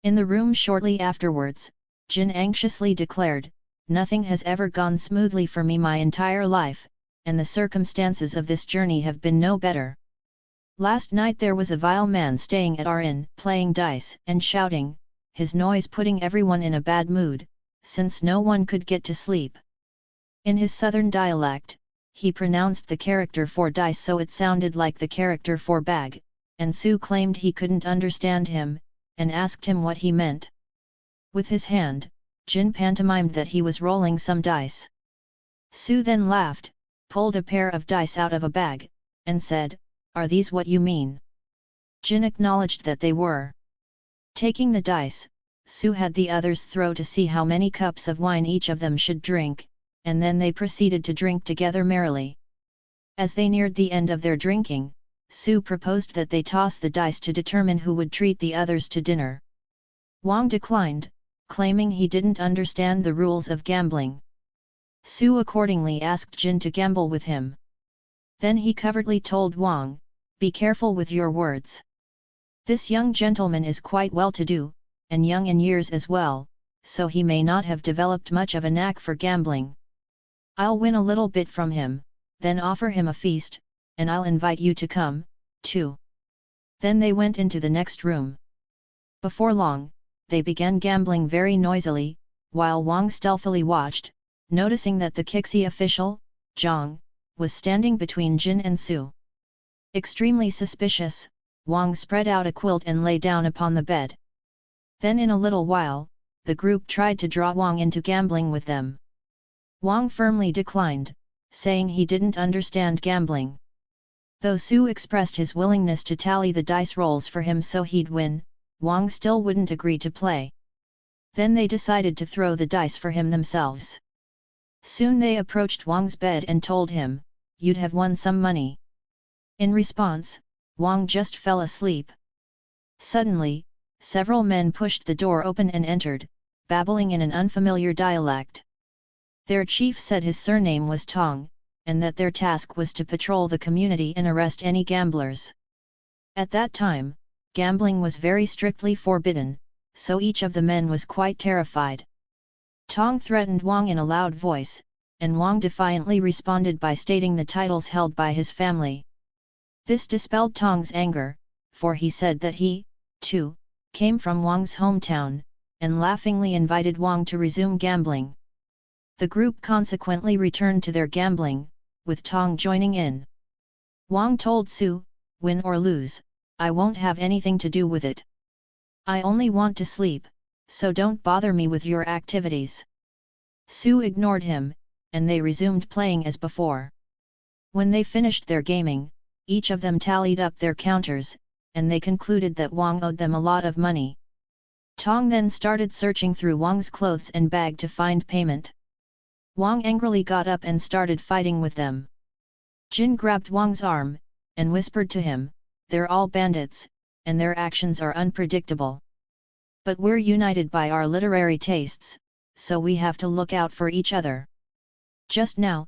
In the room shortly afterwards, Jin anxiously declared, "Nothing has ever gone smoothly for me my entire life, and the circumstances of this journey have been no better. Last night there was a vile man staying at our inn, playing dice and shouting, his noise putting everyone in a bad mood, since no one could get to sleep." In his southern dialect, he pronounced the character for dice so it sounded like the character for bag, and Su claimed he couldn't understand him, and asked him what he meant. With his hand, Jin pantomimed that he was rolling some dice. Su then laughed, pulled a pair of dice out of a bag, and said, "Are these what you mean?" Jin acknowledged that they were. Taking the dice, Su had the others throw to see how many cups of wine each of them should drink, and then they proceeded to drink together merrily. As they neared the end of their drinking, Su proposed that they toss the dice to determine who would treat the others to dinner. Wang declined, claiming he didn't understand the rules of gambling. Su accordingly asked Jin to gamble with him. Then he covertly told Wang, "Be careful with your words. This young gentleman is quite well-to-do, and young in years as well, so he may not have developed much of a knack for gambling. I'll win a little bit from him, then offer him a feast, and I'll invite you to come, too." Then they went into the next room. Before long, they began gambling very noisily, while Wang stealthily watched, noticing that the Kixi official, Zhang, was standing between Jin and Su. Extremely suspicious, Wang spread out a quilt and lay down upon the bed. Then in a little while, the group tried to draw Wang into gambling with them. Wang firmly declined, saying he didn't understand gambling. Though Su expressed his willingness to tally the dice rolls for him so he'd win, Wang still wouldn't agree to play. Then they decided to throw the dice for him themselves. Soon they approached Wang's bed and told him, "You'd have won some money." In response, Wang just fell asleep. Suddenly, several men pushed the door open and entered, babbling in an unfamiliar dialect. Their chief said his surname was Tong, and that their task was to patrol the community and arrest any gamblers. At that time, gambling was very strictly forbidden, so each of the men was quite terrified. Tong threatened Wang in a loud voice, and Wang defiantly responded by stating the titles held by his family. This dispelled Tong's anger, for he said that he, too, came from Wang's hometown, and laughingly invited Wang to resume gambling. The group consequently returned to their gambling, with Tong joining in. Wang told Su, "Win or lose, I won't have anything to do with it. I only want to sleep, so don't bother me with your activities." Su ignored him, and they resumed playing as before. When they finished their gaming, each of them tallied up their counters, and they concluded that Wang owed them a lot of money. Tong then started searching through Wang's clothes and bag to find payment. Wang angrily got up and started fighting with them. Jin grabbed Wang's arm, and whispered to him, "They're all bandits, and their actions are unpredictable. But we're united by our literary tastes, so we have to look out for each other." Just now,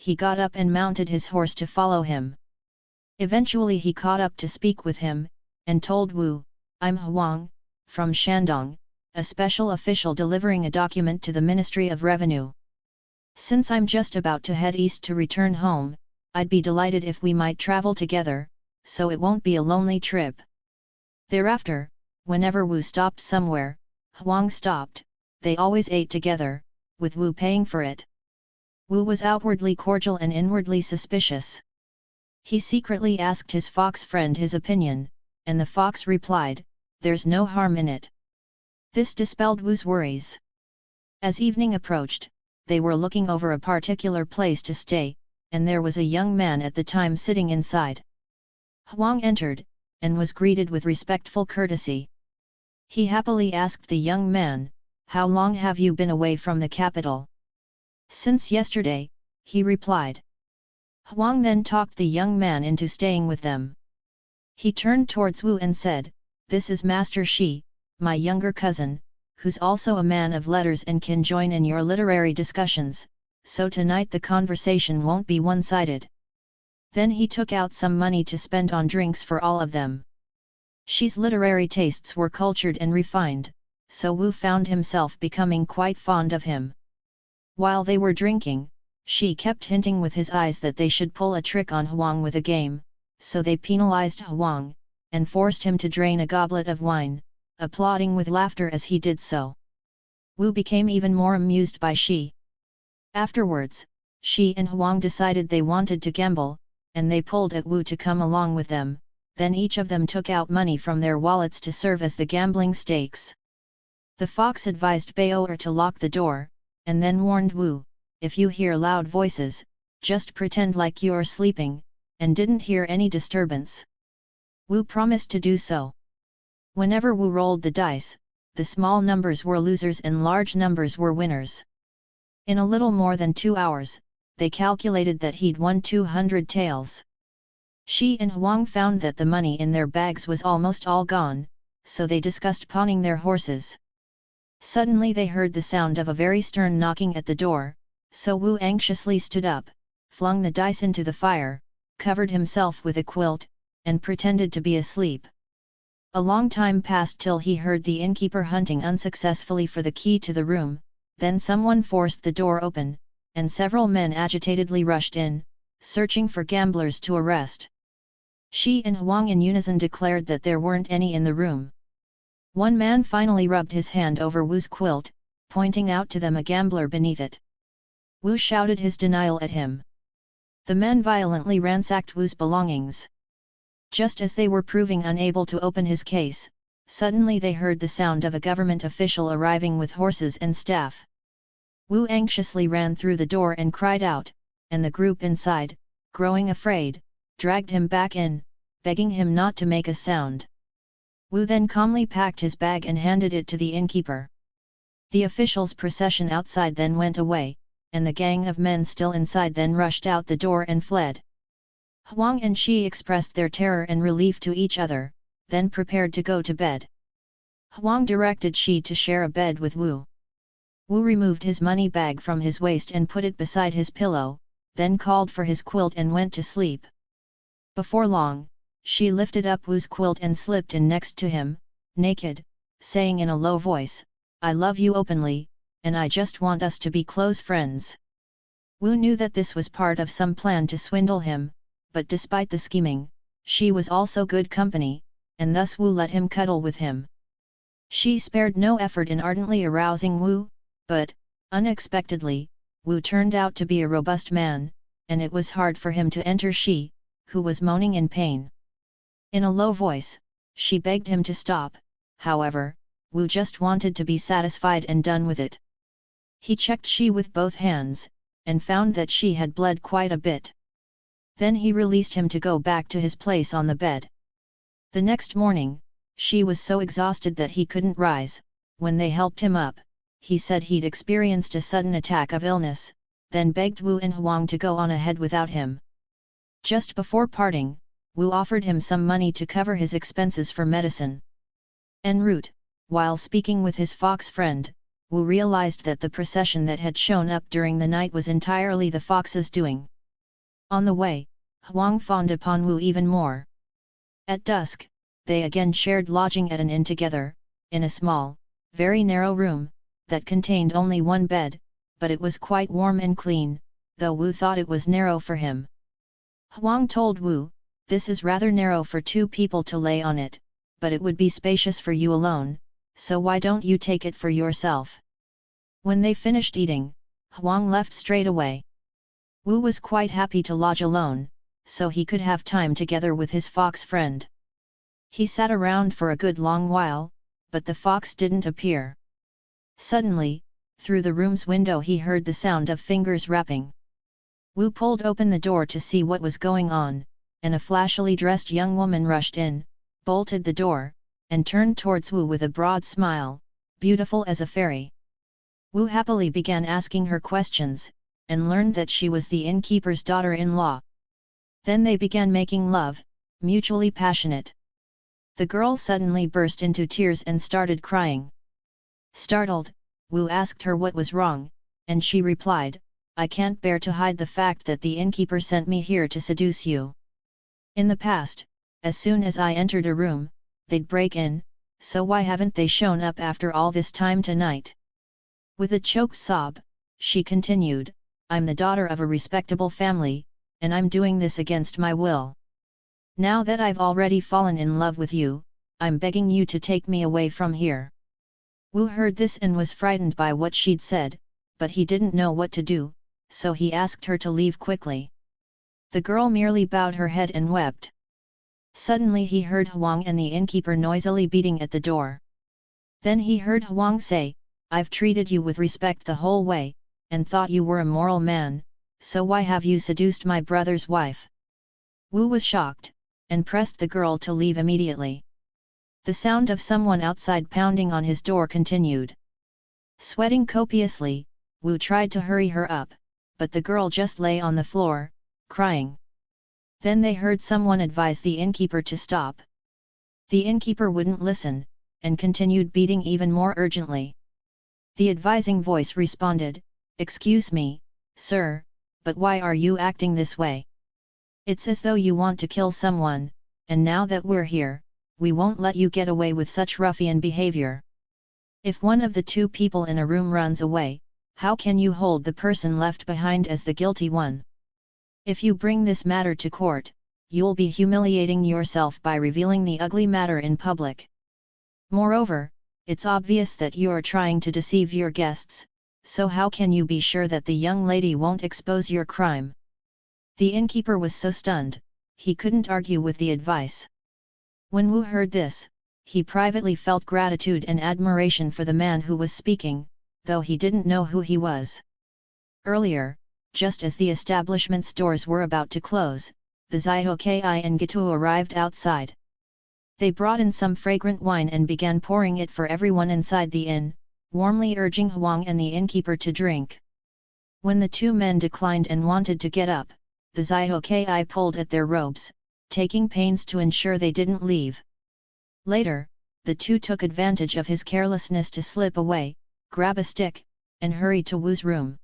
he got up and mounted his horse to follow him. Eventually he caught up to speak with him, and told Wu, "I'm Huang, from Shandong, a special official delivering a document to the Ministry of Revenue. Since I'm just about to head east to return home, I'd be delighted if we might travel together, so it won't be a lonely trip." Thereafter, whenever Wu stopped somewhere, Huang stopped. They always ate together, with Wu paying for it. Wu was outwardly cordial and inwardly suspicious. He secretly asked his fox friend his opinion, and the fox replied, "There's no harm in it." This dispelled Wu's worries. As evening approached, they were looking over a particular place to stay, and there was a young man at the time sitting inside. Huang entered, and was greeted with respectful courtesy. He happily asked the young man, "How long have you been away from the capital?" "Since yesterday," he replied. Huang then talked the young man into staying with them. He turned towards Wu and said, "This is Master Shi, my younger cousin, who's also a man of letters and can join in your literary discussions, so tonight the conversation won't be one-sided." Then he took out some money to spend on drinks for all of them. Shi's literary tastes were cultured and refined, so Wu found himself becoming quite fond of him. While they were drinking, Shi kept hinting with his eyes that they should pull a trick on Huang with a game, so they penalized Huang, and forced him to drain a goblet of wine, applauding with laughter as he did so. Wu became even more amused by Shi. Afterwards, Shi and Huang decided they wanted to gamble, and they pulled at Wu to come along with them. Then each of them took out money from their wallets to serve as the gambling stakes. The fox advised Baoer to lock the door, and then warned Wu, "If you hear loud voices, just pretend like you're sleeping, and didn't hear any disturbance." Wu promised to do so. Whenever Wu rolled the dice, the small numbers were losers and large numbers were winners. In a little more than 2 hours, they calculated that he'd won 200 taels. Shi and Huang found that the money in their bags was almost all gone, so they discussed pawning their horses. Suddenly they heard the sound of a very stern knocking at the door, so Wu anxiously stood up, flung the dice into the fire, covered himself with a quilt, and pretended to be asleep. A long time passed till he heard the innkeeper hunting unsuccessfully for the key to the room, then someone forced the door open, and several men agitatedly rushed in, searching for gamblers to arrest. Shi and Huang in unison declared that there weren't any in the room. One man finally rubbed his hand over Wu's quilt, pointing out to them a gambler beneath it. Wu shouted his denial at him. The men violently ransacked Wu's belongings. Just as they were proving unable to open his case, suddenly they heard the sound of a government official arriving with horses and staff. Wu anxiously ran through the door and cried out, and the group inside, growing afraid, dragged him back in, begging him not to make a sound. Wu then calmly packed his bag and handed it to the innkeeper. The official's procession outside then went away, and the gang of men still inside then rushed out the door and fled. Huang and Shi expressed their terror and relief to each other, then prepared to go to bed. Huang directed Shi to share a bed with Wu. Wu removed his money bag from his waist and put it beside his pillow, then called for his quilt and went to sleep. Before long, Shi lifted up Wu's quilt and slipped in next to him, naked, saying in a low voice, "I love you openly, and I just want us to be close friends." Wu knew that this was part of some plan to swindle him, but despite the scheming, Shi was also good company, and thus Wu let him cuddle with him. Shi spared no effort in ardently arousing Wu, but, unexpectedly, Wu turned out to be a robust man, and it was hard for him to enter Shi, who was moaning in pain. In a low voice, Shi begged him to stop, however, Wu just wanted to be satisfied and done with it. He checked Shi with both hands, and found that Shi had bled quite a bit. Then he released him to go back to his place on the bed. The next morning, Shi was so exhausted that he couldn't rise. When they helped him up, he said he'd experienced a sudden attack of illness, then begged Wu and Huang to go on ahead without him. Just before parting, Wu offered him some money to cover his expenses for medicine. En route, while speaking with his fox friend, Wu realized that the procession that had shown up during the night was entirely the fox's doing. On the way, Huang fawned upon Wu even more. At dusk, they again shared lodging at an inn together, in a small, very narrow room, that contained only one bed, but it was quite warm and clean, though Wu thought it was narrow for him. Huang told Wu, "This is rather narrow for 2 people to lay on it, but it would be spacious for you alone, so why don't you take it for yourself?" When they finished eating, Huang left straight away. Wu was quite happy to lodge alone, so he could have time together with his fox friend. He sat around for a good long while, but the fox didn't appear. Suddenly, through the room's window he heard the sound of fingers rapping. Wu pulled open the door to see what was going on, and a flashily dressed young woman rushed in, bolted the door, and turned towards Wu with a broad smile, beautiful as a fairy. Wu happily began asking her questions, and learned that she was the innkeeper's daughter-in-law. Then they began making love, mutually passionate. The girl suddenly burst into tears and started crying. Startled, Wu asked her what was wrong, and she replied, "I can't bear to hide the fact that the innkeeper sent me here to seduce you. In the past, as soon as I entered a room, they'd break in, so why haven't they shown up after all this time tonight?" With a choked sob, she continued, "I'm the daughter of a respectable family, and I'm doing this against my will. Now that I've already fallen in love with you, I'm begging you to take me away from here." Wu heard this and was frightened by what she'd said, but he didn't know what to do, so he asked her to leave quickly. The girl merely bowed her head and wept. Suddenly he heard Huang and the innkeeper noisily beating at the door. Then he heard Huang say, "I've treated you with respect the whole way, and thought you were a moral man, so why have you seduced my brother's wife?" Wu was shocked, and pressed the girl to leave immediately. The sound of someone outside pounding on his door continued. Sweating copiously, Wu tried to hurry her up, but the girl just lay on the floor, crying. Then they heard someone advise the innkeeper to stop. The innkeeper wouldn't listen, and continued beating even more urgently. The advising voice responded, "Excuse me, sir, but why are you acting this way? It's as though you want to kill someone, and now that we're here, we won't let you get away with such ruffian behavior. If one of the 2 people in a room runs away, how can you hold the person left behind as the guilty one? If you bring this matter to court, you'll be humiliating yourself by revealing the ugly matter in public. Moreover, it's obvious that you're trying to deceive your guests, so how can you be sure that the young lady won't expose your crime?" The innkeeper was so stunned, he couldn't argue with the advice. When Wu heard this, he privately felt gratitude and admiration for the man who was speaking, though he didn't know who he was. Earlier, just as the establishment's doors were about to close, the Zhihokai and Gitu arrived outside. They brought in some fragrant wine and began pouring it for everyone inside the inn, warmly urging Huang and the innkeeper to drink. When the 2 men declined and wanted to get up, the Zhihokai pulled at their robes, taking pains to ensure they didn't leave. Later, the 2 took advantage of his carelessness to slip away, grab a stick, and hurry to Wu's room.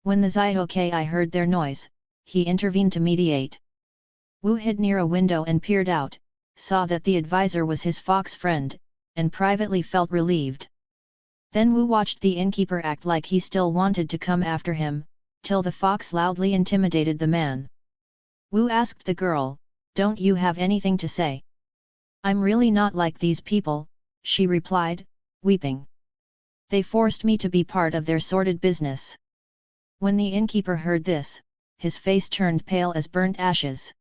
When the Zhihokai heard their noise, he intervened to mediate. Wu hid near a window and peered out, saw that the advisor was his fox friend, and privately felt relieved. Then Wu watched the innkeeper act like he still wanted to come after him, till the fox loudly intimidated the man. Wu asked the girl, "Don't you have anything to say?" "I'm really not like these people," she replied, weeping. "They forced me to be part of their sordid business." When the innkeeper heard this, his face turned pale as burnt ashes.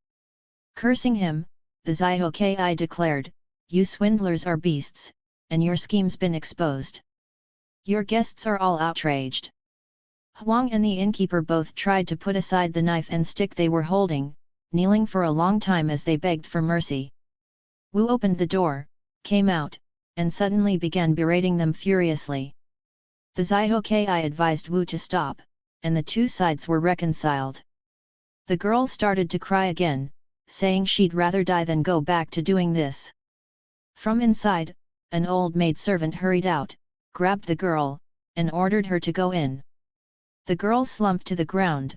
Cursing him, the Zhihokai declared, "You swindlers are beasts, and your scheme's been exposed. Your guests are all outraged." Huang and the innkeeper both tried to put aside the knife and stick they were holding, kneeling for a long time as they begged for mercy. Wu opened the door, came out, and suddenly began berating them furiously. The Zhihokai advised Wu to stop, and the 2 sides were reconciled. The girl started to cry again, saying she'd rather die than go back to doing this. From inside, an old maidservant hurried out, grabbed the girl, and ordered her to go in. The girl slumped to the ground,